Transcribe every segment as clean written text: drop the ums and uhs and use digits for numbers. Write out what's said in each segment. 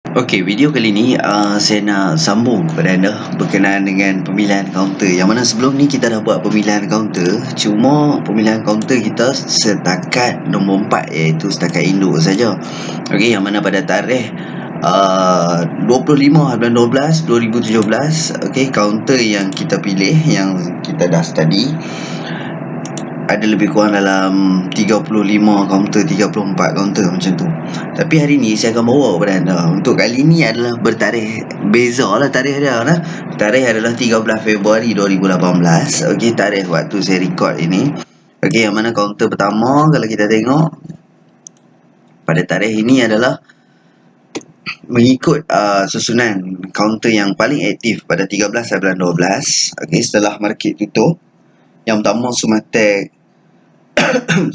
Okey, video kali ni saya nak sambung kepada anda berkenaan dengan pemilihan kaunter. Yang mana sebelum ni kita dah buat pemilihan kaunter, cuma pemilihan kaunter kita setakat nombor 4 iaitu setakat induk saja. Okey, yang mana pada tarikh 25/12/2017, okey, kaunter yang kita pilih, yang kita dah study ada lebih kurang dalam 35 kaunter, 34 kaunter macam tu. Tapi hari ni saya akan bawa kepada anda. Untuk kali ni adalah bertarikh, beza lah tarikh dia lah. Tarikh adalah 13 Februari 2018. Okey, tarikh waktu saya record ini. Okey, yang mana kaunter pertama kalau kita tengok pada tarikh ini adalah mengikut susunan kaunter yang paling aktif pada 13/12. Okey, setelah market tutup. Yang pertama Sumatek,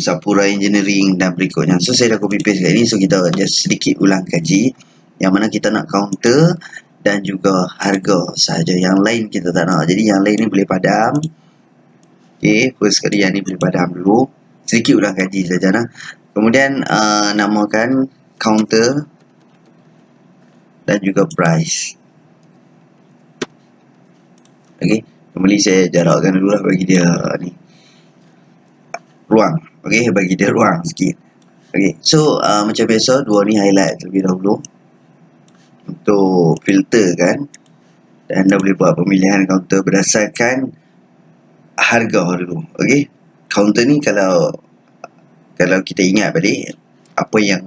Sapura Engineering dan berikutnya. So saya dah copy paste kat ni. So kita just sedikit ulang kaji. Yang mana kita nak counter dan juga harga sahaja. Yang lain kita tak nak. Jadi yang lain ni boleh padam. Okay, first kali yang ni boleh padam dulu. Sedikit ulang kaji saja lah. Kemudian namakan counter dan juga price. Okay, kembali saya jarakkan dulu lah bagi dia ni ruang. Okey, bagi dia ruang sikit. Okey, so macam biasa dua ni highlight terlebih dahulu untuk filter kan, dan anda boleh buat pemilihan kaunter berdasarkan harga dulu. Okey, kaunter ni kalau kita ingat balik apa yang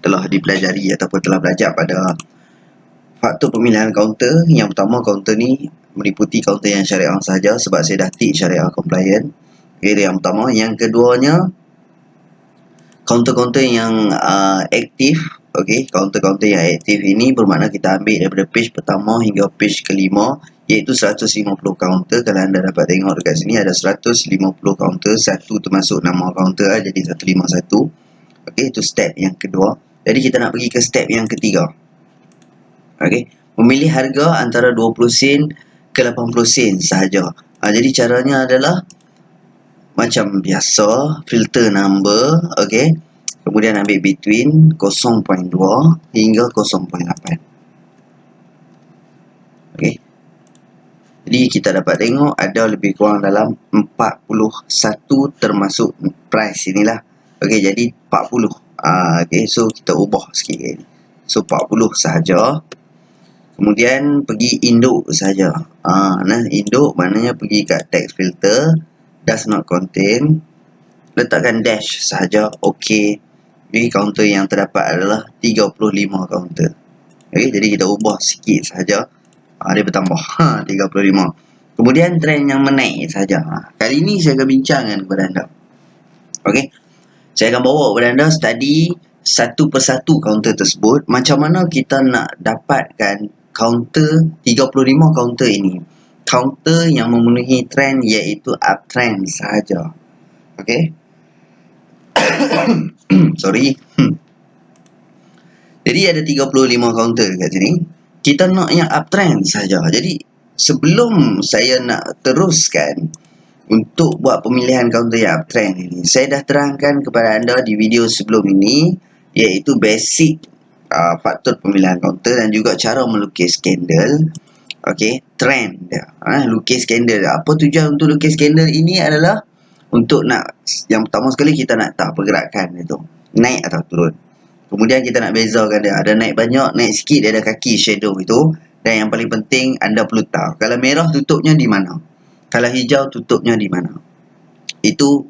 telah dipelajari ataupun telah belajar pada faktor pemilihan kaunter. Yang pertama, kaunter ni meliputi kaunter yang syariah sahaja sebab saya dah tick syariah compliant. Okay, yang pertama. Yang keduanya, kaunter-kaunter yang aktif. Okey, kaunter-kaunter yang aktif ini bermakna kita ambil daripada page pertama hingga page kelima, iaitu 150 kaunter. Kalau anda dapat tengok dekat sini ada 150 kaunter, satu termasuk nama kaunter, jadi 151. Okey, itu step yang kedua. Jadi kita nak pergi ke step yang ketiga. Okey, memilih harga antara 20 sen ke 80 sen sahaja. Jadi caranya adalah macam biasa, filter number, okey. Kemudian ambil between 0.2 hingga 0.8. Okey. Jadi kita dapat tengok ada lebih kurang dalam 41 termasuk price inilah. Okey, jadi 40. Okey, so kita ubah sikit ni. So 40 sahaja. Kemudian pergi induk saja. Nah, induk maknanya pergi kat text filter, does not contain, letakkan dash sahaja. Okey. Jadi kaunter yang terdapat adalah 35 kaunter. Okey, jadi kita ubah sikit sahaja. Dia bertambah 35. Kemudian trend yang menaik sahaja. Kali ini saya akan bincangkan kepada anda. Okey. Saya akan bawa kepada anda study satu persatu kaunter tersebut. Macam mana kita nak dapatkan kaunter 35 kaunter ini. Kaunter yang memenuhi trend iaitu uptrend sahaja. Okey. Sorry. Jadi ada 35 kaunter kat sini. Kita nak yang uptrend saja. Jadi sebelum saya nak teruskan untuk buat pemilihan kaunter yang uptrend ini, saya dah terangkan kepada anda di video sebelum ini, iaitu basic faktor pemilihan kaunter dan juga cara melukis candle. Okey, trend dia. Lukis candle. Apa tujuan untuk lukis candle ini adalah untuk nak, yang pertama sekali kita nak tahu pergerakan itu, naik atau turun. Kemudian kita nak bezakan dia, ada naik banyak, naik sikit, dia ada kaki shadow itu. Dan yang paling penting anda perlu tahu, kalau merah tutupnya di mana, kalau hijau tutupnya di mana. Itu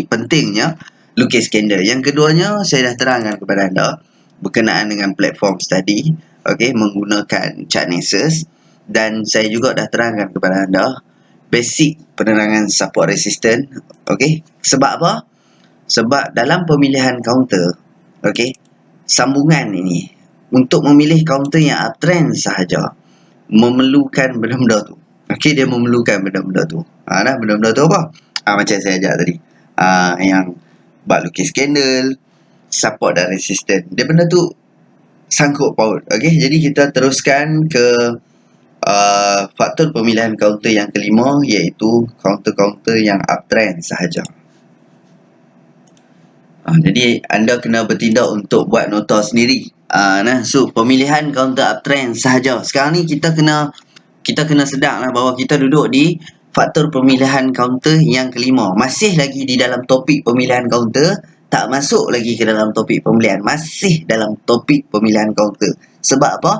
pentingnya lukis candle. Yang keduanya saya dah terangkan kepada anda berkenaan dengan platform study, okey, menggunakan chart nexus. Dan saya juga dah terangkan kepada anda basic penerangan support resistance. Okey, sebab apa? Sebab dalam pemilihan kaunter, okey, sambungan ini untuk memilih kaunter yang uptrend sahaja memerlukan benda-benda tu. Okey, dia memerlukan benda-benda tu. Benda-benda tu apa? Macam saya ajar tadi. Yang bab lukis candle, support dan resistance. Dia benda tu sangkut paut. Okey, jadi kita teruskan ke faktor pemilihan kaunter yang kelima, iaitu kaunter-kaunter yang uptrend sahaja. Jadi anda kena bertindak untuk buat nota sendiri Nah, so pemilihan counter uptrend sahaja. Sekarang ni kita kena sedar lah bahawa kita duduk di faktor pemilihan counter yang kelima. Masih lagi di dalam topik pemilihan counter, tak masuk lagi ke dalam topik pembelian. Masih dalam topik pemilihan counter. Sebab apa?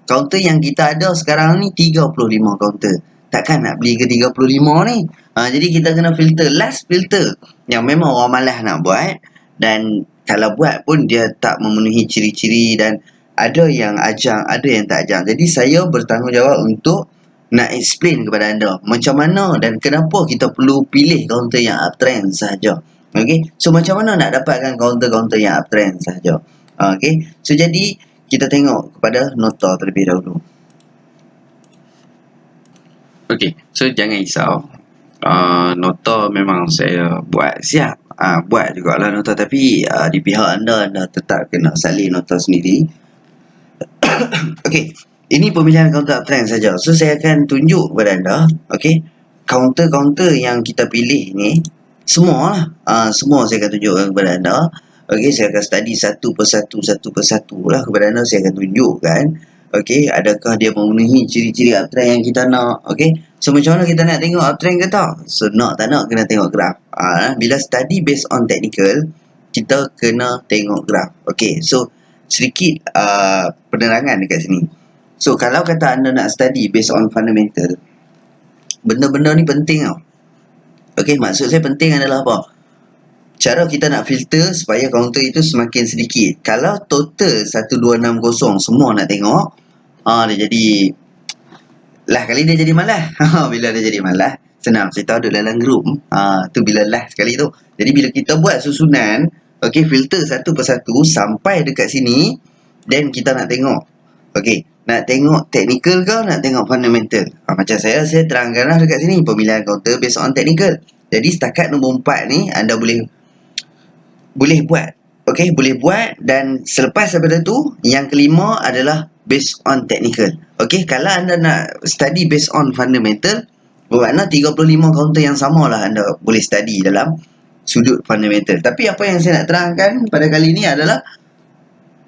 Counter yang kita ada sekarang ni 35 counter. Takkan nak beli ke 35 ni? Jadi kita kena filter. Last filter yang memang orang malas nak buat, dan kalau buat pun dia tak memenuhi ciri-ciri, dan ada yang ajang, ada yang tak ajang. Jadi saya bertanggungjawab untuk nak explain kepada anda macam mana dan kenapa kita perlu pilih kaunter yang uptrend sahaja. Okey. So macam mana nak dapatkan kaunter-kaunter yang uptrend sahaja. Okey. So jadi kita tengok kepada nota terlebih dahulu. Okey. So jangan risau. Nota memang saya buat siap. Buat jugalah nota, tapi di pihak anda tetap kena salin nota sendiri. Okey, ini pemilihan counter uptrend saja. So saya akan tunjuk kepada anda, okey, counter-counter yang kita pilih ni semua lah. Semua saya akan tunjukkan kepada anda. Okey, saya akan study satu persatu lah kepada anda. Saya akan tunjukkan, okey, adakah dia memenuhi ciri-ciri uptrend yang kita nak. Okey, so macam mana kita nak tengok uptrend ke tak? So nak tak nak kena tengok graf. Bila study based on technical, kita kena tengok graf. Okey, so sedikit penerangan dekat sini. So kalau kata anda nak study based on fundamental, benda-benda ni penting tau. Okey, maksud saya penting adalah apa? Cara kita nak filter supaya counter itu semakin sedikit. Kalau total 1260 semua nak tengok, dia jadi lah kali dia jadi malas. Bila dia jadi malas, senang cerita duduk dalam group. Tu bila last sekali tu. Jadi bila kita buat susunan, okey, filter satu persatu sampai dekat sini, then kita nak tengok. Okey, nak tengok technical ke nak tengok fundamental? Macam saya terangkanlah dekat sini pemilihan counter based on technical. Jadi setakat nombor 4 ni anda boleh buat. Okey, boleh buat, dan selepas daripada tu yang kelima adalah based on technical. Okey, kalau anda nak study based on fundamental, bermakna 35 counter yang samalah anda boleh study dalam sudut fundamental. Tapi apa yang saya nak terangkan pada kali ini adalah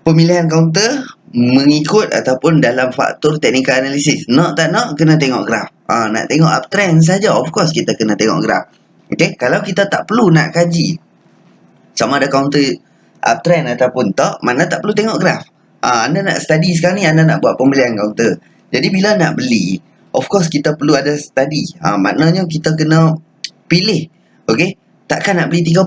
pemilihan counter mengikut ataupun dalam faktor technical analysis. Nak tak nak kena tengok graf. Nak tengok uptrend saja, of course kita kena tengok graf. Okey, kalau kita tak perlu nak kaji sama ada counter uptrend ataupun tak, mana tak perlu tengok graf. Anda nak study sekarang ni, anda nak buat pembelian counter. Jadi bila nak beli, of course kita perlu ada study. Maknanya kita kena pilih. Okey, takkan nak beli 35.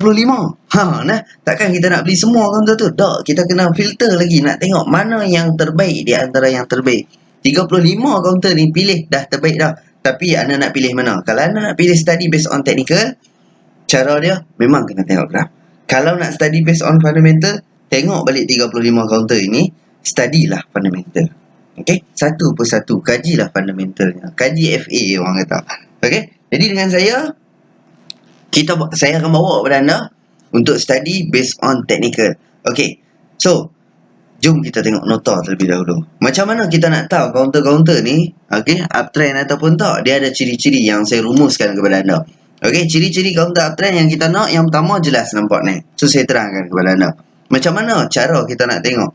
Takkan kita nak beli semua counter tu. Tak, kita kena filter lagi, nak tengok mana yang terbaik di antara yang terbaik. 35 counter ni pilih dah terbaik dah. Tapi anda nak pilih mana? Kalau anda nak pilih study based on technical, cara dia memang kena tengok graf. Kalau nak study based on fundamental, tengok balik 35 counter ini, studylah fundamental. Okey, satu persatu kajilah fundamentalnya. Kaji FA orang kata. Okey, jadi dengan saya akan bawa kepada anda untuk study based on technical. Okey, so jom kita tengok nota terlebih dahulu. Macam mana kita nak tahu counter-counter ni, okey, uptrend ataupun tak? Dia ada ciri-ciri yang saya rumuskan kepada anda. Okey, ciri-ciri counter uptrend yang kita nak, yang pertama jelas nampak naik. So saya terangkan kepada anda. Macam mana cara kita nak tengok?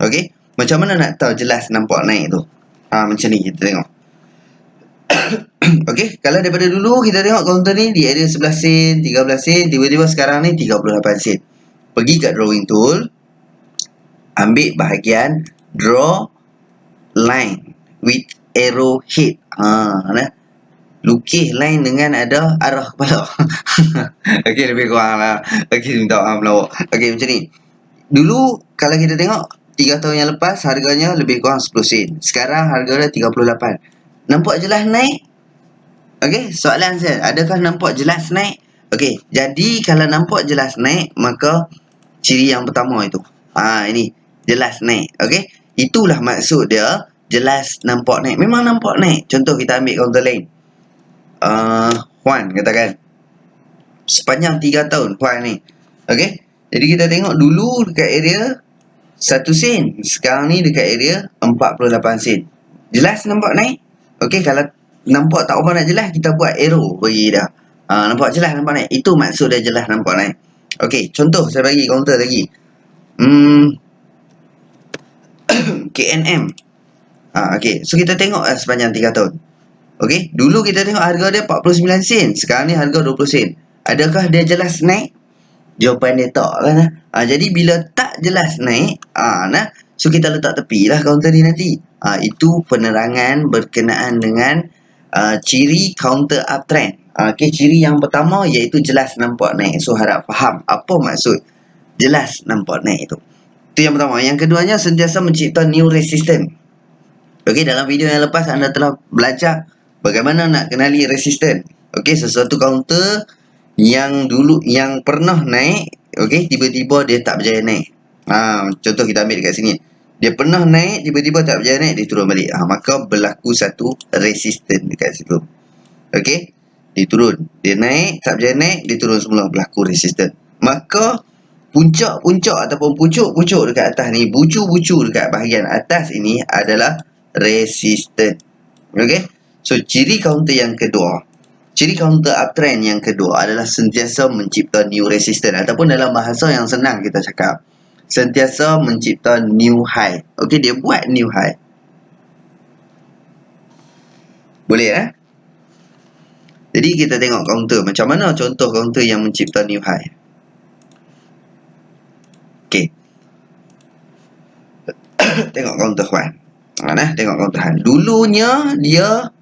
Okey, macam mana nak tahu jelas nampak naik tu? Macam ni kita tengok. Okey, kalau daripada dulu kita tengok counter ni di area 11 sen, 13 sen, tiba-tiba sekarang ni 38 sen. Pergi kat drawing tool, ambil bahagian draw line with arrow head. Lukis line dengan ada arah kepala. Okey, lebih kurang lah. Okey, minta maaf melawak. Okey, macam ni. Dulu kalau kita tengok 3 tahun yang lepas harganya lebih kurang 10 sen. Sekarang harga dia 38. Nampak jelas naik? Okey, soalan saya, adakah nampak jelas naik? Okey, jadi kalau nampak jelas naik, maka ciri yang pertama itu. Ini jelas naik. Okey, itulah maksud dia jelas nampak naik. Memang nampak naik. Contoh kita ambil counter lain. Juan katakan sepanjang 3 tahun Juan ni. Okey, jadi kita tengok dulu dekat area 1 sen, sekarang ni dekat area 48 sen. Jelas nampak naik? Okey, kalau nampak tak apa nak jelas, kita buat arrow bagi dah. Nampak jelas nampak naik. Itu maksud dia jelas nampak naik. Okey, contoh saya bagi counter lagi. KNM. Okey, so kita tengok sepanjang 3 tahun. Okey, dulu kita tengok harga dia 49 sen, sekarang ni harga 20 sen. Adakah dia jelas naik? Jawapan dia tak kan. Jadi bila tak jelas naik, so kita letak tepi lah counter ni nanti. Itu penerangan berkenaan dengan ciri counter uptrend. Okey, ciri yang pertama iaitu jelas nampak naik. So harap faham apa maksud jelas nampak naik itu. Itu yang pertama. Yang keduanya, sentiasa mencipta new resistance. Okey, dalam video yang lepas anda telah belajar bagaimana nak kenali resistance. Okey, sesuatu counter yang dulu yang pernah naik, okey, tiba-tiba dia tak berjaya naik. Contoh kita ambil dekat sini. Dia pernah naik, tiba-tiba tak berjaya naik, dia turun balik. Maka berlaku satu resistance dekat situ. Okey, dia turun, dia naik, tak berjaya naik, dia turun semula, berlaku resistance. Maka puncak-puncak ataupun pucuk-pucuk dekat atas ni, bucu-bucu dekat bahagian atas ini adalah resistance. Okey, so ciri counter yang kedua, ciri counter uptrend yang kedua adalah sentiasa mencipta new resistance, ataupun dalam bahasa yang senang kita cakap, sentiasa mencipta new high. Okey, dia buat new high. Boleh Jadi kita tengok counter. Macam mana contoh counter yang mencipta new high? Okey. Tengok counter Juan. Tengok counter Han. Dulunya dia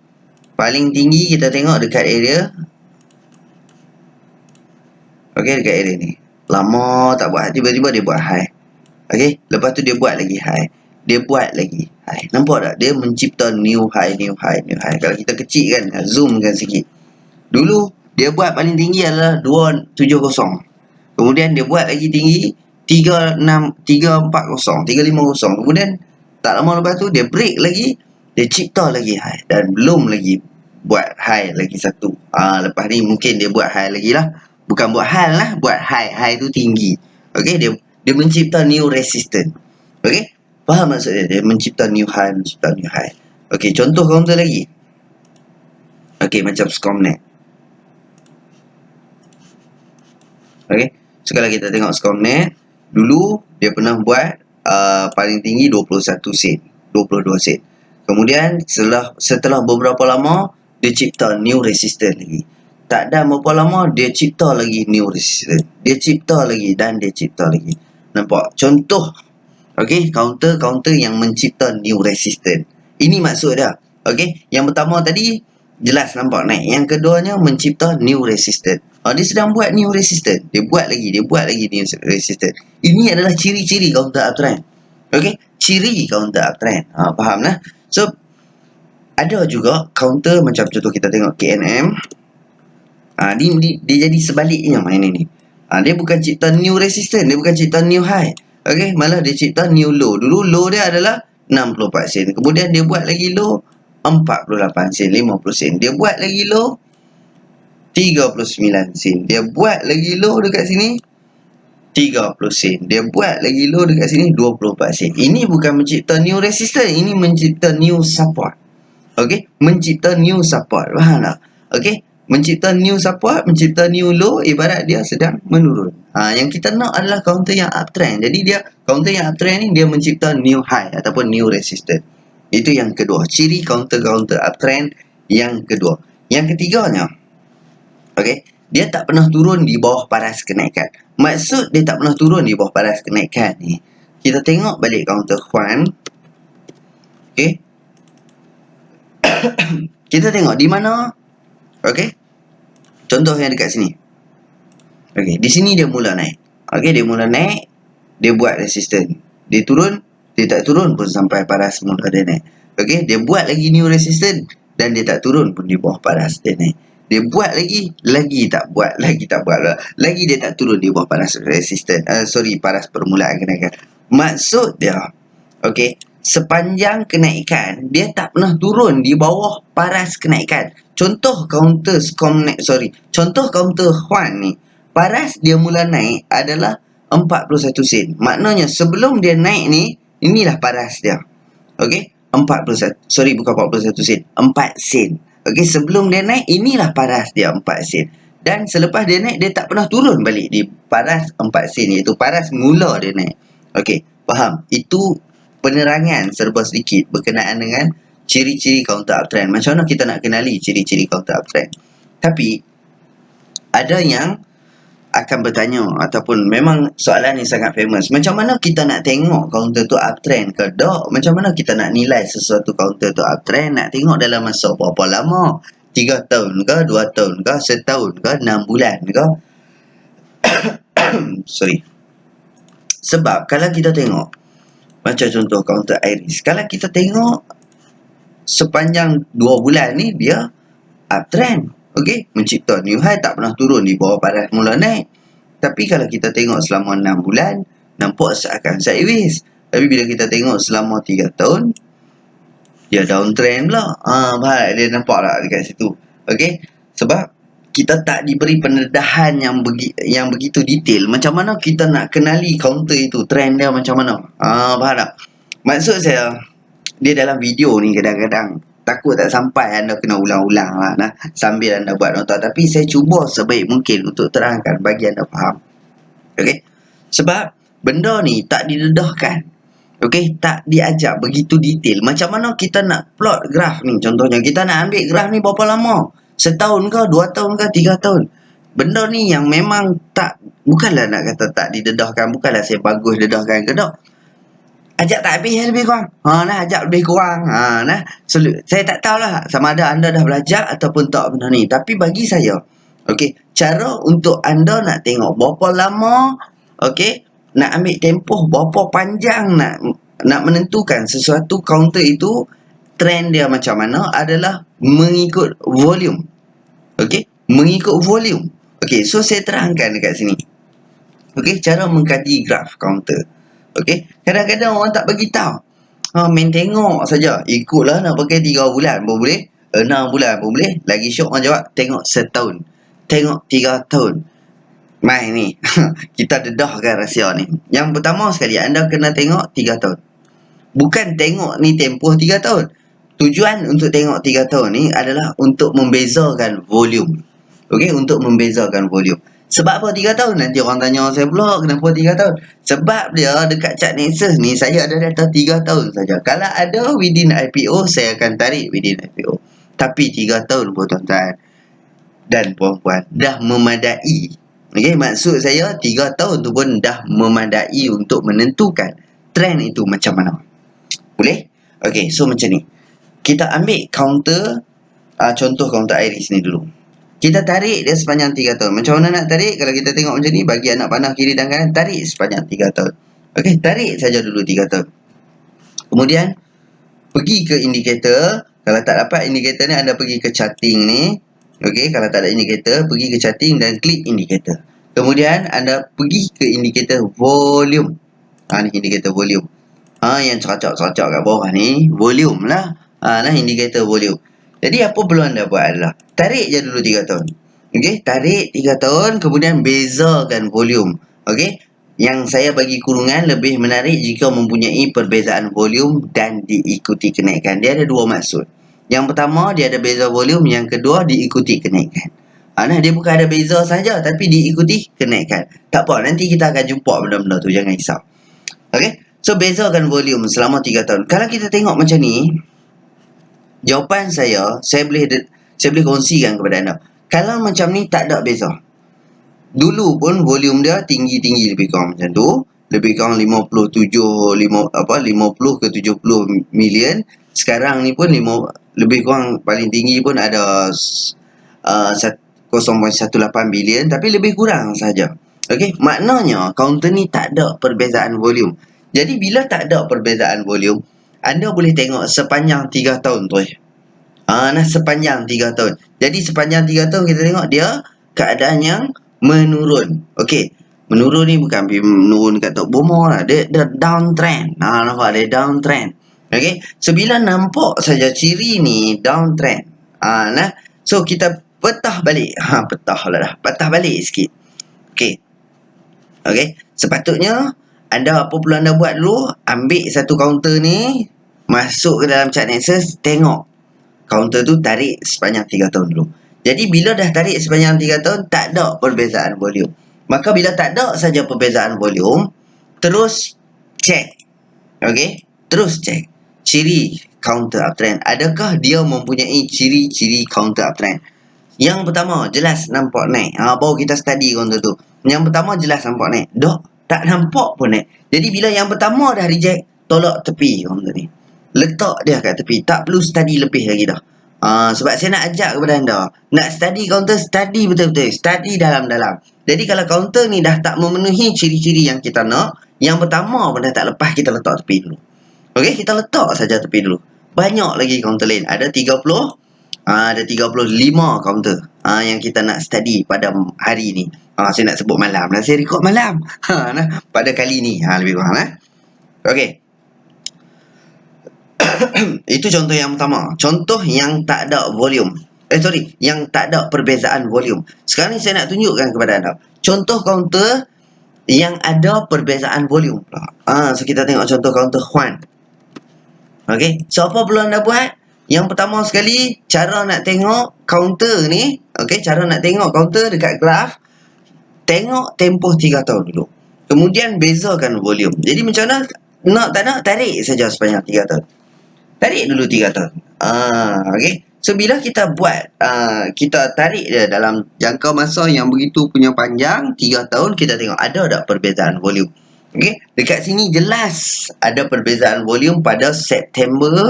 paling tinggi kita tengok dekat area. Okey, dekat area ni. Lama tak buat, tiba-tiba dia buat high. Okey, lepas tu dia buat lagi high. Dia buat lagi high. Nampak tak? Dia mencipta new high, new high, new high. Kalau kita kecil kan, zoomkan sikit. Dulu dia buat paling tinggi adalah 270. Kemudian dia buat lagi tinggi 340, 350. Kemudian tak lama lepas tu dia break lagi, dia cipta lagi high, dan belum lagi buat high lagi satu. Lepas ni mungkin dia buat high lagi lah. Bukan buat high lah, buat high. High tu tinggi. Okey, dia mencipta new resistance. Okey, faham maksud dia? Dia mencipta new high, mencipta new high. Okey, contoh counter lagi. Okey, macam Scomnet. Okey, so kalau kita tengok Scomnet, dulu dia pernah buat paling tinggi 21 sen, 22 sen. Kemudian setelah beberapa lama, dia cipta new resistance lagi. Tak ada berapa lama, dia cipta lagi new resistance. Dia cipta lagi dan dia cipta lagi. Nampak? Contoh, okey, counter yang mencipta new resistance. Ini maksud dia. Okey, yang pertama tadi jelas nampak naik. Yang keduanya mencipta new resistance. Dia sedang buat new resistance. Dia buat lagi new resistance. Ini adalah ciri-ciri counter uptrend. Okey, ciri counter uptrend. Faham lah? So, ada juga counter macam contoh kita tengok KNM. Dia jadi sebaliknya main ini. Dia bukan cipta new resistance, dia bukan cipta new high. Okey, malah dia cipta new low. Dulu low dia adalah 64 sen. Kemudian dia buat lagi low 48 sen, 50 sen. Dia buat lagi low 39 sen. Dia buat lagi low dekat sini 30 sen. Dia buat lagi low dekat sini 24 sen. Ini bukan mencipta new resistance, ini mencipta new support. Okey, mencipta new support. Faham tak? Okey, mencipta new support, mencipta new low, ibarat dia sedang menurun. Yang kita nak adalah counter yang uptrend. Jadi dia counter yang uptrend ni dia mencipta new high ataupun new resistance. Itu yang kedua, ciri counter uptrend yang kedua. Yang ketiganya, okey, dia tak pernah turun di bawah paras kenaikan. Maksud dia tak pernah turun di bawah paras kenaikan ni, kita tengok balik counter Juan. Okey, kita tengok di mana. Okey, contoh yang dekat sini. Okey, di sini dia mula naik. Okey, dia mula naik, dia buat resistance. Dia turun, dia tak turun pun sampai paras mula dia naik. Okey, dia buat lagi new resistance dan dia tak turun pun di bawah paras dia naik. Dia buat lagi tak buat, lagi dia tak turun di bawah paras resistance. Paras permulaan kenaikan. Maksud dia, okey, sepanjang kenaikan dia tak pernah turun di bawah paras kenaikan. Contoh counter contoh counter Juan ni, paras dia mula naik adalah 41 sen. Maknanya sebelum dia naik ni, inilah paras dia. Okey, bukan 41 sen, 4 sen. Okey, sebelum dia naik, inilah paras dia 4 sen. Dan selepas dia naik, dia tak pernah turun balik di paras 4 sen, iaitu paras mula dia naik. Okey, faham? Itu penerangan serba sedikit berkenaan dengan ciri-ciri counter uptrend. Macam mana kita nak kenali ciri-ciri counter uptrend? Tapi ada yang akan bertanya ataupun memang soalan ni sangat famous. Macam mana kita nak tengok counter tu uptrend ke tak? Macam mana kita nak nilai sesuatu counter tu uptrend? Nak tengok dalam masa berapa lama? 3 tahun ke? 2 tahun ke? Setahun ke? 6 bulan ke? Sorry. Sebab kalau kita tengok macam contoh counter Iris, kalau kita tengok sepanjang 2 bulan ni dia uptrend. Okey, mencipta new high, tak pernah turun di bawah paras mula naik. Tapi kalau kita tengok selama 6 bulan, nampak seakan sideways. Tapi bila kita tengok selama 3 tahun, dia downtrend pula. Baik, dia nampak tak dekat situ. Okey, sebab kita tak diberi pendedahan yang begitu detail. Macam mana kita nak kenali counter itu, trend dia macam mana? Faham tak? Maksud saya, dia dalam video ni kadang-kadang takut tak sampai anda kena ulang-ulang lah, nah, sambil anda buat nota. Tapi saya cuba sebaik mungkin untuk terangkan bagi anda faham. Okey? Sebab benda ni tak didedahkan. Okey? Tak diajar begitu detail. Macam mana kita nak plot graf ni? Contohnya, kita nak ambil graf ni berapa lama? Setahun ke? 2 tahun ke? 3 tahun? Benda ni yang memang tak, bukanlah nak kata tak didedahkan, bukanlah saya bagus dedahkan ke tak. Ajak tak habis lebih kurang. Ajak lebih kurang. Saya tak tahulah sama ada anda dah belajar ataupun tak benda ni. Tapi bagi saya, okey, cara untuk anda nak tengok berapa lama, okey, nak ambil tempoh berapa panjang nak menentukan sesuatu counter itu trend dia macam mana adalah mengikut volume. Okey, mengikut volume. Okey, so saya terangkan dekat sini. Okey, cara mengkaji graf counter. Okey, kadang-kadang orang tak bagi tahu. Main tengok saja. Ikutlah nak pakai 3 bulan pun boleh, 6 bulan pun boleh. Lagi syok orang jawab, tengok setahun, tengok 3 tahun. Mai ni. Kita dedahkan rahsia ni. Yang pertama sekali, anda kena tengok 3 tahun. Bukan tengok ni tempoh 3 tahun. Tujuan untuk tengok 3 tahun ni adalah untuk membezakan volume. Okey, untuk membezakan volume. Sebab apa 3 tahun? Nanti orang tanya saya pula, kenapa 3 tahun? Sebab dia dekat chart Nexus ni, saya ada data 3 tahun saja. Kalau ada within IPO, saya akan tarik within IPO. Tapi 3 tahun pun tuan-tuan dan puan-puan, dah memadai. Okey, maksud saya 3 tahun tu pun dah memadai untuk menentukan trend itu macam mana. Boleh? Okey, so macam ni. Kita ambil counter, contoh counter Iris ni dulu. Kita tarik dia sepanjang 3 tahun. Macam mana nak tarik? Kalau kita tengok macam ni, bagi anak panah kiri dan kanan, tarik sepanjang 3 tahun. Okey, tarik saja dulu 3 tahun. Kemudian, pergi ke indikator. Kalau tak dapat indikator ni, anda pergi ke charting ni. Okey, kalau tak ada indikator, pergi ke charting dan klik indikator. Kemudian, anda pergi ke indikator volume. Ni indikator volume. Yang ceracak-ceracak kat bawah ni, volume lah. Nah, indikator volume. Jadi apa perlu anda buat adalah tarik je dulu 3 tahun. Okey, tarik 3 tahun, kemudian bezakan volume. Okey, yang saya bagi kurungan lebih menarik jika mempunyai perbezaan volume dan diikuti kenaikan. Dia ada 2 maksud. Yang pertama, dia ada beza volume. Yang kedua, diikuti kenaikan. Nah, dia bukan ada beza saja, tapi diikuti kenaikan. Tak apa, nanti kita akan jumpa benda-benda tu, jangan risau. Okey, so bezakan volume selama 3 tahun. Kalau kita tengok macam ni, jawapan saya boleh kongsikan kepada anda. Kalau macam ni tak ada beza. Dulu pun volume dia tinggi-tinggi lebih kurang macam tu. Lebih kurang 50 ke 70 million. Sekarang ni pun lebih kurang paling tinggi pun ada 0.18 bilion. Tapi lebih kurang saja. Okey, maknanya counter ni tak ada perbezaan volume. Jadi bila tak ada perbezaan volume, anda boleh tengok sepanjang 3 tahun tu. Sepanjang 3 tahun. Jadi sepanjang 3 tahun kita tengok dia keadaan yang menurun. Okey. Menurun ni bukan menurun kat top bomo lah. Dia downtrend. Nampak dia downtrend. Okey. So bila nampak saja ciri ni downtrend. So kita petah balik. Petah balik sikit. Okey. Okey. Sepatutnya anda apa perlu anda buat dulu? Ambil satu counter ni, masuk ke dalam chart Nexus, tengok counter tu tarik sepanjang 3 tahun dulu. Jadi bila dah tarik sepanjang 3 tahun, tak ada perbezaan volume. Maka bila tak ada saja perbezaan volume, terus check. Okey? Terus cek ciri counter uptrend. Adakah dia mempunyai ciri-ciri counter uptrend? Yang pertama, jelas nampak naik. Baru kita study counter tu. Yang pertama, jelas nampak naik. Dok, tak nampak pun naik. Jadi, bila yang pertama dah reject, tolak tepi counter ni. Letak dia kat tepi. Tak perlu study lebih lagi dah. Sebab saya nak ajak kepada anda. Nak study counter, study betul-betul. Study dalam-dalam. Jadi, kalau counter ni dah tak memenuhi ciri-ciri yang kita nak, yang pertama pun dah tak lepas, kita letak tepi dulu. Okey, kita letak saja tepi dulu. Banyak lagi counter lain. Ada 30, ada 35 counter yang kita nak study pada hari ni. Saya nak sebut malam. Saya record malam. Pada kali ni. Lebih kurang. Okey. Itu contoh yang pertama. Contoh yang tak ada volume. Yang tak ada perbezaan volume. Sekarang ni saya nak tunjukkan kepada anda. Contoh counter yang ada perbezaan volume. So kita tengok contoh counter Juan. Okey, so apa perlu anda buat? Yang pertama sekali, cara nak tengok counter ni, cara nak tengok counter dekat graf, tengok tempoh 3 tahun dulu. Kemudian bezakan volume. Jadi macam mana? Nak tak nak, tarik saja sepanjang 3 tahun. Tarik dulu 3 tahun. Okey. So bila kita buat, kita tarik dia dalam jangka masa yang begitu punya panjang, 3 tahun, kita tengok ada tak perbezaan volume. Okey, dekat sini jelas ada perbezaan volume pada September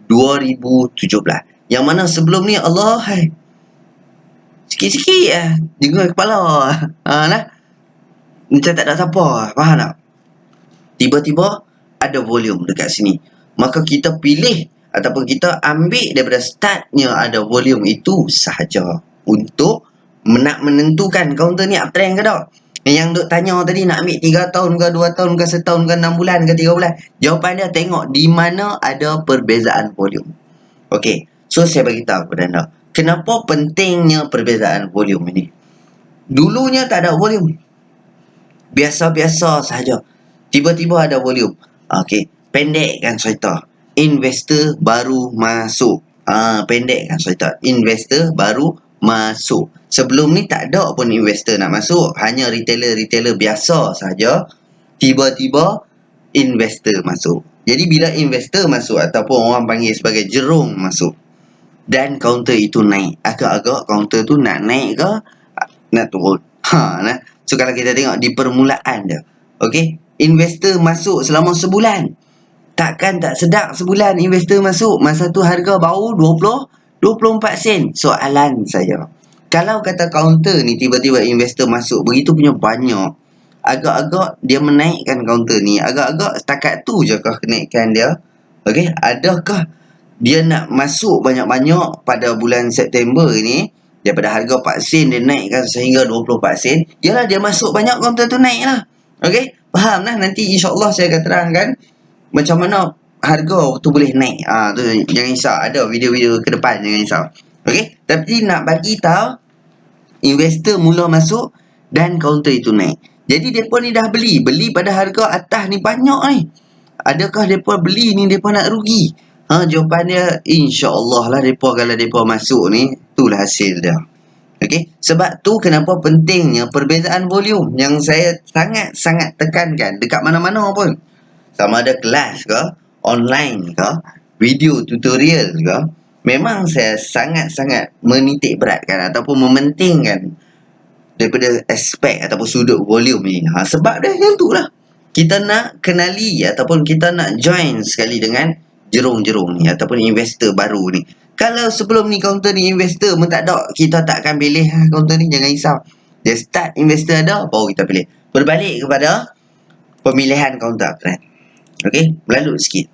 2017. Yang mana sebelum ni Allah, sikit-sikit jenguk kepala. Macam tak ada siapa, faham tak? Tiba-tiba ada volume dekat sini. Maka kita pilih ataupun kita ambil daripada startnya ada volume itu sahaja untuk nak menentukan counter ni uptrend ke tak. Yang duk tanya tadi nak ambil 3 tahun ke 2 tahun ke setahun ke 6 bulan ke 3 bulan. Jawapan dia tengok di mana ada perbezaan volume. Okey, so saya bagi tahu kepada anda. Kenapa pentingnya perbezaan volume ini? Dulunya tak ada volume. Biasa-biasa sahaja. Tiba-tiba ada volume. Okey, pendekkan cerita. Investor baru masuk. Pendekkan cerita. Investor baru masuk. Sebelum ni tak ada pun investor nak masuk. Hanya retailer-retailer biasa saja. Tiba-tiba investor masuk. Jadi bila investor masuk ataupun orang panggil sebagai jerung masuk dan counter itu naik. Agak-agak counter tu nak naik ke nak turun. So kalau kita tengok di permulaan dia. Okey, investor masuk selama sebulan. Takkan tak sedap sebulan investor masuk. Masa tu harga baru 24 sen. Soalan saya. Kalau kata counter ni tiba-tiba investor masuk begitu punya banyak. Agak-agak dia menaikkan counter ni. Agak-agak setakat tu je kah kenaikan dia? Okey, adakah dia nak masuk banyak-banyak pada bulan September ni? Daripada harga 4 sen dia naikkan sehingga 24 sen. Yalah dia masuk banyak counter tu naik lah. Okey, faham lah. Nanti insyaAllah saya akan terangkan macam mana harga tu boleh naik. Tu jangan risau. Ada video-video ke depan, jangan risau. Okey, tapi nak bagi tahu investor mula masuk dan counter itu naik. Jadi depa ni dah beli pada harga atas ni banyak ni. Adakah depa beli ni depa nak rugi? Jawapan dia insya-Allah lah depa kalau depa masuk ni itulah hasil dia. Okey, sebab tu kenapa pentingnya perbezaan volume yang saya sangat-sangat tekankan dekat mana-mana pun. Sama ada kelas ke, online ke, video tutorial ke, memang saya sangat-sangat menitik beratkan ataupun mementingkan daripada aspek ataupun sudut volume ni. Sebab dia yang tu lah. Kita nak kenali ataupun kita nak join sekali dengan jerung-jerung ni ataupun investor baru ni. Kalau sebelum ni counter ni investor pun tak ada, kita tak akan pilih counter ni, jangan risau. Dia start investor ada, baru kita pilih. Berbalik kepada pemilihan counter uptrend. Okey, berlalu sikit.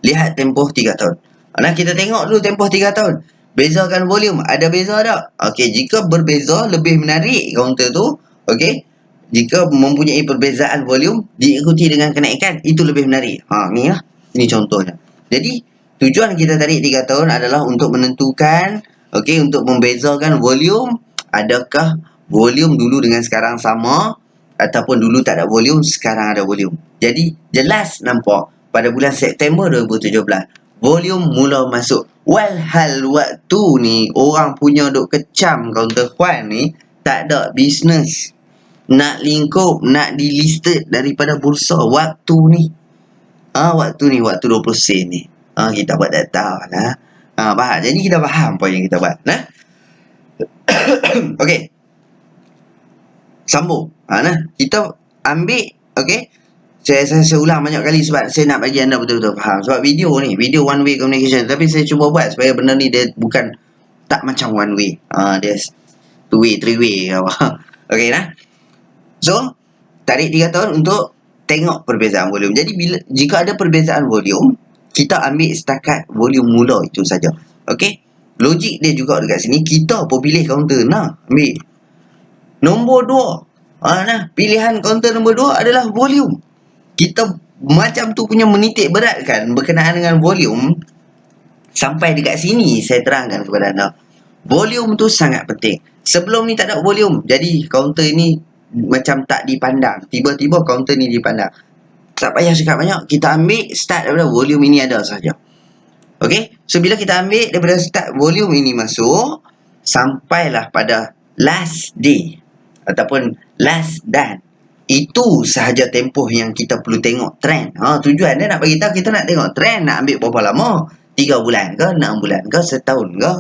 Lihat tempoh 3 tahun. Kita tengok dulu tempoh 3 tahun. Bezakan volume. Ada beza tak? Okey, jika berbeza, lebih menarik counter tu. Okey. Jika mempunyai perbezaan volume, diikuti dengan kenaikan, itu lebih menarik. Ni lah. Ini contohnya. Jadi, tujuan kita tarik 3 tahun adalah untuk menentukan, okey, untuk membezakan volume. Adakah volume dulu dengan sekarang sama? Ataupun dulu tak ada volume, sekarang ada volume. Jadi, jelas nampak pada bulan September 2017, volume mula masuk. Walhal waktu ni, orang punya duk kecam counter Juan ni, tak ada bisnes. Nak lingkup, nak delisted daripada bursa waktu ni. Waktu ni, waktu 20 sen ni. Kita buat data lah. Faham? Jadi kita faham apa yang kita buat. Nah. Okey. Sambung. Nah, kita ambil, okey. Saya ulang banyak kali sebab saya nak bagi anda betul-betul faham. Sebab video ni, video one way communication. Tapi saya cuba buat supaya benda ni dia bukan tak macam one way. Dia two way, three way. Okey nah. So, tarik 3 tahun untuk tengok perbezaan volume. Jadi jika ada perbezaan volume, kita ambil setakat volume mula itu saja. Okey. Logik dia juga dekat sini, kita pun pilih kaunter. Nah, ambil nombor 2. Nah, pilihan kaunter nombor 2 adalah volume. Kita macam tu punya menitik beratkan berkenaan dengan volume. Sampai dekat sini saya terangkan kepada anda, volume tu sangat penting. Sebelum ni tak ada volume, jadi kaunter ini macam tak dipandang. Tiba-tiba kaunter ni dipandang. Tak payah cakap banyak, kita ambil start daripada volume ini ada sahaja. Okey, so bila kita ambil daripada start volume ini masuk, sampailah pada last day ataupun last done. Itu sahaja tempoh yang kita perlu tengok trend. Tujuan dia nak bagi tahu kita nak tengok trend nak ambil berapa lama? 3 bulan ke, 6 bulan ke, setahun ke,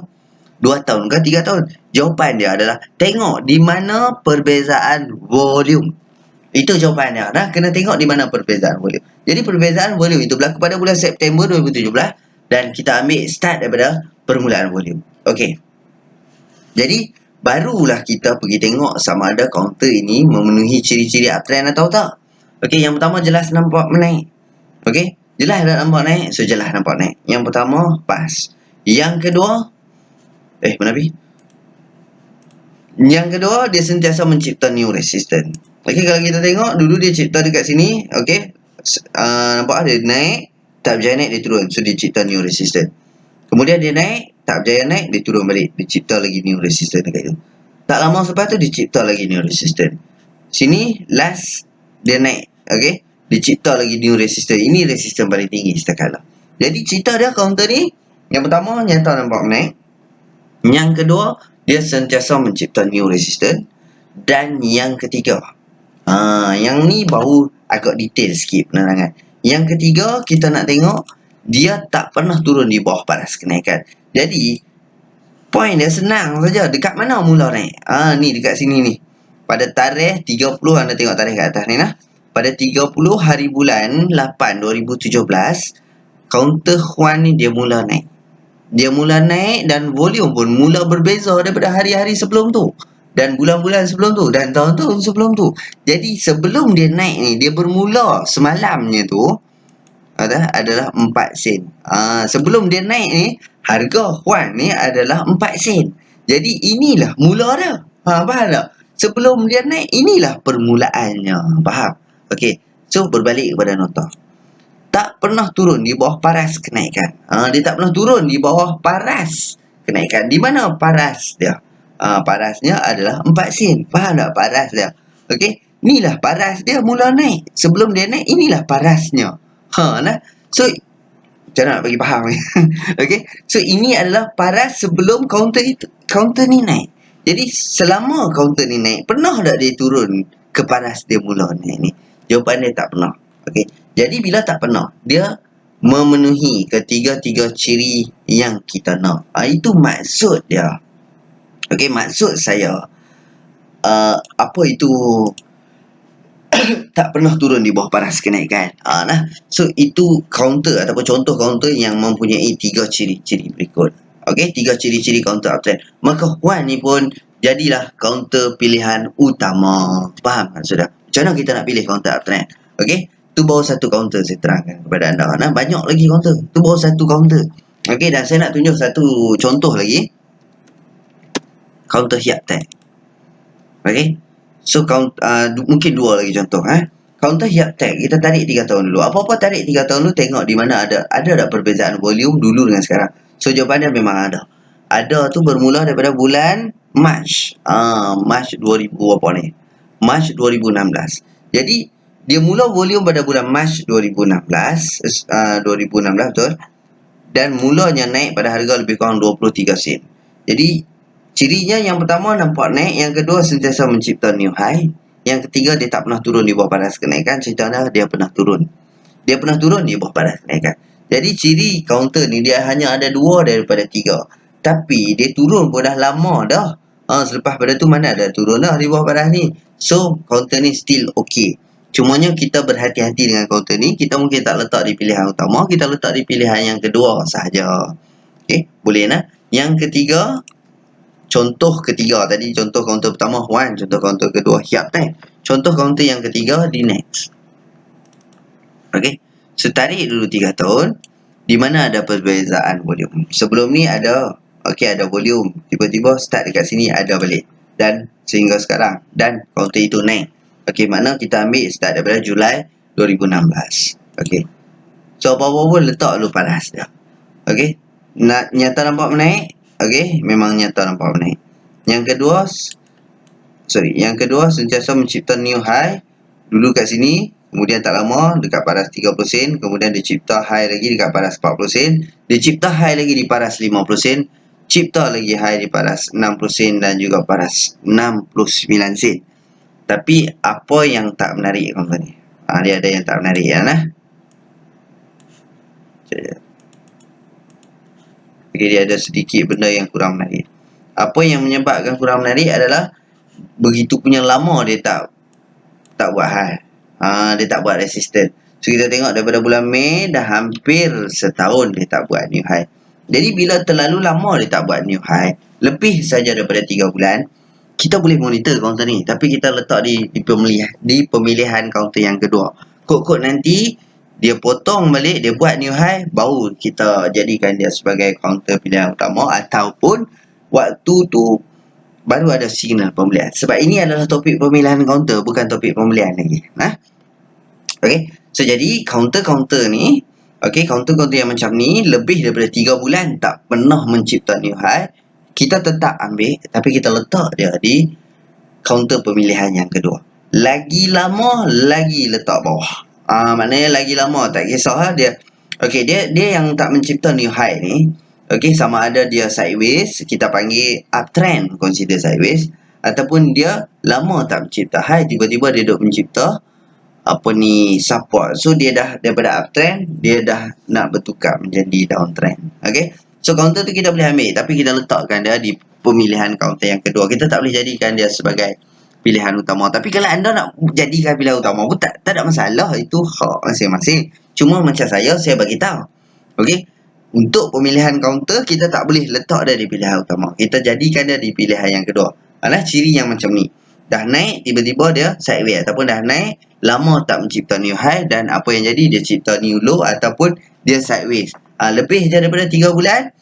2 tahun ke, 3 tahun? Jawapan dia adalah tengok di mana perbezaan volume. Itu jawapan dia. Nah, kena tengok di mana perbezaan volume. Jadi perbezaan volume itu berlaku pada bulan September 2017 dan kita ambil start daripada permulaan volume. Okey. Jadi barulah kita pergi tengok sama ada kaunter ini memenuhi ciri-ciri uptrend atau tak. Okey, yang pertama jelas nampak menaik. Okey, jelas dah nampak naik, so jelas nampak naik. Yang pertama pas. Yang kedua mana pi? Yang kedua dia sentiasa mencipta new resistance. Okey, kalau kita tengok dulu dia cipta dekat sini, okey. Nampak ada naik, tak berjaya naik dia turun. So dia cipta new resistance. Kemudian dia naik, tak berjaya naik, dia turun balik. Dia cipta lagi new resistance dekat itu. Tak lama selepas tu, dia cipta lagi new resistance. Sini, last, dia naik. Okay? Dia cipta lagi new resistance. Ini resistance paling tinggi setakat lah. Jadi, cerita dia counter ni, yang pertama, nyata nampak naik. Yang kedua, dia sentiasa mencipta new resistance. Dan yang ketiga, yang ni baru agak detail sikit penerangan. Yang ketiga, kita nak tengok, dia tak pernah turun di bawah paras kenaikan. Jadi, point dia senang saja. Dekat mana mula naik? Ni dekat sini ni. Pada tarikh 30, anda tengok tarikh kat atas ni lah. Pada 30 hari bulan 8 2017, counter Huan ni dia mula naik. Dia mula naik dan volume pun mula berbeza daripada hari-hari sebelum tu. Dan bulan-bulan sebelum tu. Dan tahun-tahun sebelum tu. Jadi, sebelum dia naik ni, dia bermula semalamnya tu, adalah 4 sen. Sebelum dia naik ni, harga Huan ni adalah 4 sen. Jadi inilah mula dia. Faham tak? Sebelum dia naik, inilah permulaannya. Faham? Okey. So berbalik kepada nota. Tak pernah turun di bawah paras kenaikan. Dia tak pernah turun di bawah paras kenaikan. Di mana paras dia? Parasnya adalah 4 sen. Faham tak paras dia? Okey. Inilah paras dia mula naik. Sebelum dia naik, inilah parasnya. Nah. So, macam nak bagi faham ni. Okey. So, ini adalah paras sebelum counter ni naik. Jadi, selama counter ni naik, pernah tak dia turun ke paras dia mula naik ni? Jawapan dia tak pernah. Okey. Jadi, bila tak pernah, dia memenuhi ketiga-tiga ciri yang kita nak. Itu maksud dia. Okey, maksud saya, apa itu tak pernah turun di bawah paras kenaikan. Nah. So, itu counter ataupun contoh counter yang mempunyai 3 ciri-ciri berikut. Okey, 3 ciri-ciri counter uptrend. Maka Huan ni pun jadilah counter pilihan utama. Faham maksudnya? Macam mana kita nak pilih counter uptrend? Okey, tu baru satu counter saya terangkan kepada anda. Nah, banyak lagi counter. Tu baru satu counter. Okey, dan saya nak tunjuk satu contoh lagi. Counter Hiap Tag. Okey. So, mungkin 2 lagi contoh. Counter Hiap Tag, kita tarik 3 tahun dulu. Apa-apa tarik 3 tahun dulu, tengok di mana ada tak perbezaan volume dulu dengan sekarang. So, jawapan dia memang ada. Ada tu bermula daripada bulan Mac. Mac 2000 apa ni? Mac 2016. Jadi, dia mula volume pada bulan Mac 2016. 2016 betul. Dan mulanya naik pada harga lebih kurang 23 sen. Jadi, cirinya yang pertama nampak naik, yang kedua sentiasa mencipta new high, yang ketiga dia tak pernah turun di bawah paras kenaikan. Ceritanya dia pernah turun. Dia pernah turun, dia bawah paras kenaikan. Jadi ciri counter ni dia hanya ada 2 daripada 3. Tapi dia turun pun dah lama dah. Selepas pada tu mana ada turun dah di bawah paras ni. So counter ni still okay. Cumanya kita berhati-hati dengan counter ni. Kita mungkin tak letak di pilihan utama, kita letak di pilihan yang kedua sahaja. Okay, boleh nah. Yang ketiga, contoh ketiga tadi, contoh counter pertama Wan, contoh counter kedua Hiap Time. Contoh counter yang ketiga di Next. Okey. So tarik dulu 3 tahun, di mana ada perbezaan volume. Sebelum ni ada ada volume, tiba-tiba start dekat sini ada balik dan sehingga sekarang, dan counter itu naik. Okey, mana kita ambil start daripada Julai 2016. Okey. So apa-apa pun letak dulu paras dia. Okey. Nyata nampak menaik. Okey, memang nyata nampak menaik. Yang kedua sentiasa mencipta new high dulu kat sini, kemudian tak lama dekat paras 30 sen, kemudian dia cipta high lagi dekat paras 40 sen, dia cipta high lagi di paras 50 sen, cipta lagi high di paras 60 sen dan juga paras 69 sen. Tapi apa yang tak menarik kawan ni? Dia ada yang tak menarik ya nah. Okay, dia ada sedikit benda yang kurang menarik. Apa yang menyebabkan kurang menarik adalah begitu punya lama dia tak buat high. Dia tak buat resistance. So kita tengok daripada bulan Mei dah hampir setahun dia tak buat new high. Jadi bila terlalu lama dia tak buat new high, lebih saja daripada 3 bulan, kita boleh monitor counter ni, tapi kita letak di pemilihan counter yang kedua. Kod-kod nanti dia potong balik, dia buat new high, baru kita jadikan dia sebagai counter pilihan utama, ataupun waktu tu baru ada signal pembelian. Sebab ini adalah topik pemilihan counter, bukan topik pembelian lagi. Okey. So jadi counter-counter ni, counter-counter yang macam ni lebih daripada 3 bulan tak pernah mencipta new high, kita tetap ambil, tapi kita letak dia di counter pemilihan yang kedua. Lagi lama lagi letak bawah. Maknanya lagi lama tak kisah dia. Okey, dia yang tak mencipta new high ni, sama ada dia sideways, kita panggil uptrend, consider sideways, ataupun dia lama tak mencipta high, tiba-tiba dia duk mencipta support. So dia dah daripada uptrend, dia dah nak bertukar menjadi downtrend. Okey. So counter tu kita boleh ambil, tapi kita letakkan dia di pemilihan counter yang kedua. Kita tak boleh jadikan dia sebagai pilihan utama. Tapi kalau anda nak jadikan pilihan utama pun tak ada masalah, itu hak masing-masing. Cuma macam saya bagi tahu. Okey. Untuk pemilihan counter kita tak boleh letak dia di pilihan utama. Kita jadikan dia di pilihan yang kedua. Adalah ciri yang macam ni. Dah naik tiba-tiba dia sideways, ataupun dah naik lama tak mencipta new high, dan apa yang jadi dia cipta new low ataupun dia sideways. Lebih je daripada 3 bulan,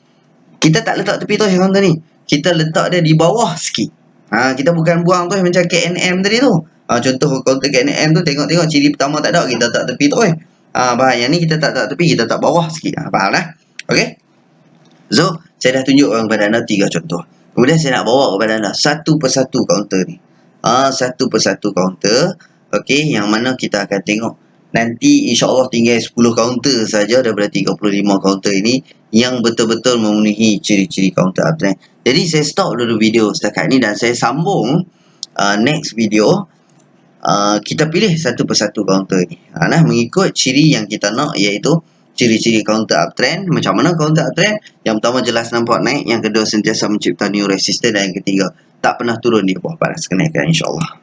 kita tak letak tepi tu yang counter ni. Kita letak dia di bawah sikit. Kita bukan buang tu macam KNM tadi tu. Contoh counter KNM tu, tengok ciri pertama tak ada, kita letak tepi tu. Faham? Yang ni kita tak letak tepi, kita letak bawah sikit. Faham lah? Okey. So, saya dah tunjukkan kepada anda 3 contoh. Kemudian saya nak bawa kepada anda satu persatu counter ni. Satu persatu counter. Okey, yang mana kita akan tengok nanti insya-Allah tinggal 10 counter saja daripada 35 counter ini yang betul-betul memenuhi ciri-ciri counter uptrend. Jadi saya stop dulu video setakat ni dan saya sambung next video. Kita pilih satu persatu counter ni. Mengikut ciri yang kita nak, iaitu ciri-ciri counter uptrend. Macam mana counter uptrend? Yang pertama jelas nampak naik, yang kedua sentiasa mencipta new resistance, dan yang ketiga tak pernah turun di bawah paras kenaikan insya-Allah.